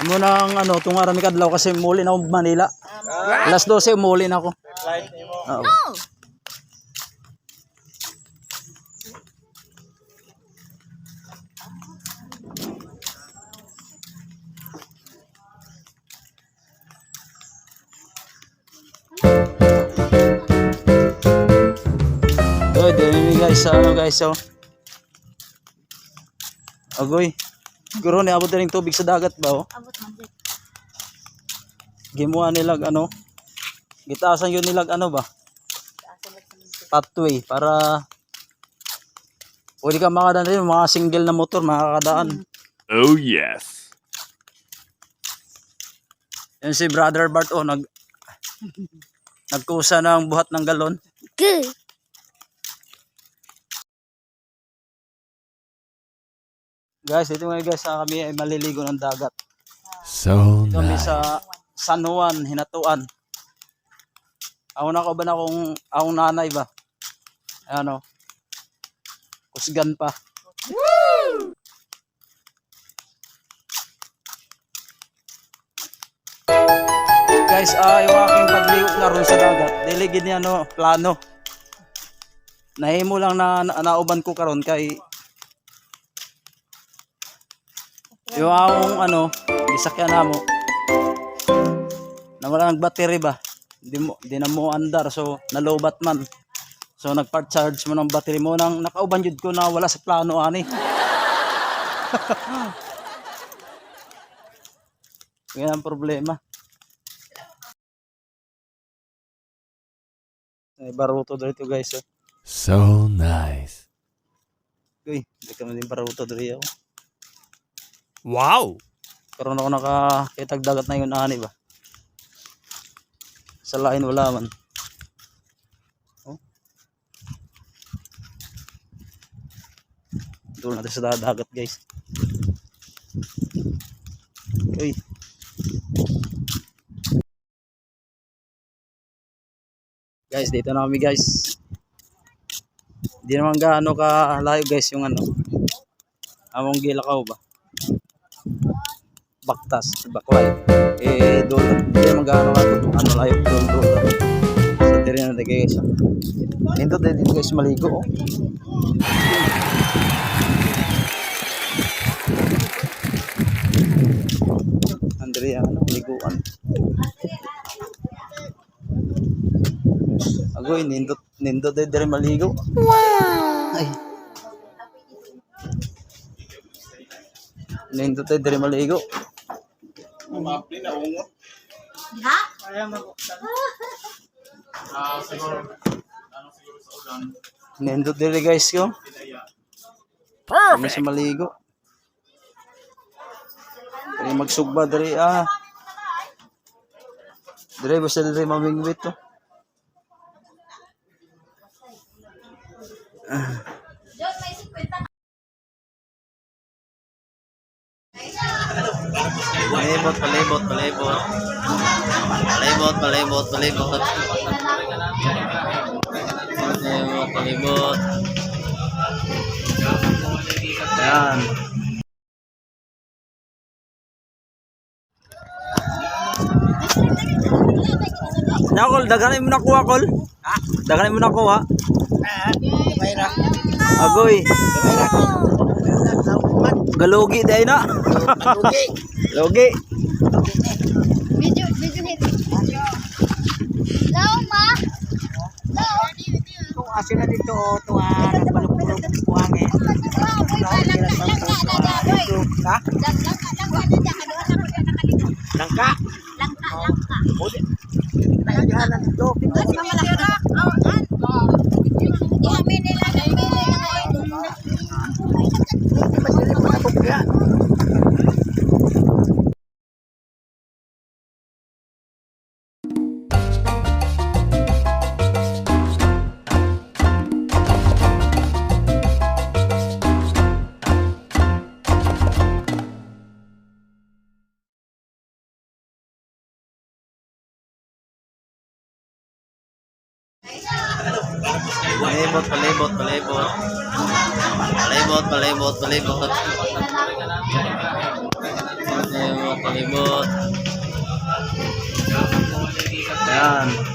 Mo nang ano, tungara mi kadlaw kasi muli na ako Manila. Alas 12 muli na ako. Oo. Good, yun guys, ano guys, so. Agoy. Siguro ni abot ring tubig sa dagat ba oh? Abot man din. Gimuha nilag ano? Gitaasan yun nilag ano ba? Pathway para pwede ka makadaan rin mga single na motor makakadaan. Oh yes. Yan si Brother Bart oh nagkusa ng buhat ng galon. Good. Guys, ito mga guys, kami ay maliligo ng dagat. So Ito kami nice. sa San Juan, Hinatuan. Ako na ko ba na akong nanay ba? Ano? Kusgan pa. Woo! Guys, yung aking pagligo na ron sa dagat, diligid niya no, plano. Nahimo lang na nauban ko karon kay yung akong ano, isakyan na mo. Nawala ng battery ba? Di na mo andar so nalobat man. So nagpart charge mo ng battery mo nang nakauban jud ko na wala sa plano ani. Yan ang problema. Ay baruto dito guys. So nice. Uy, hindi ka din baruto dito ako. Wow. Karon ako nakakitag dagat na yun ani ba? Sa lain wala man. Oh. Doon natin sa dagat guys. Uy. Guys, dito na kami guys. Hindi naman gaano ka layo guys yung ano. Among Gilakaw ba? Baktas, Baklay. Doon hindi naman gaano ka ano layo doon. Sa terreno natin guys. Dito dito guys maligo oh. Andrea ano, liguan. Agoy, nindot dire maligo. Wow! Ay. Nindot dire maligo. Ha? Nindot dire guys ko. Kami sa maligo. Kaya magsugba dire Dire basta dire mamingwit to. Palibot. Ayan. Nakol, daganin mo nakuha, Kol. Ha? Daganin mo nakuha. Agoy. Galugi dahil na. Logi. Video hit. Daw ma. Daw. Kung asin na dito o tuwa nagbalog-bulog buhangin. Langka. Kaya na dito. Palibot. Palibot, palibot. Ayan.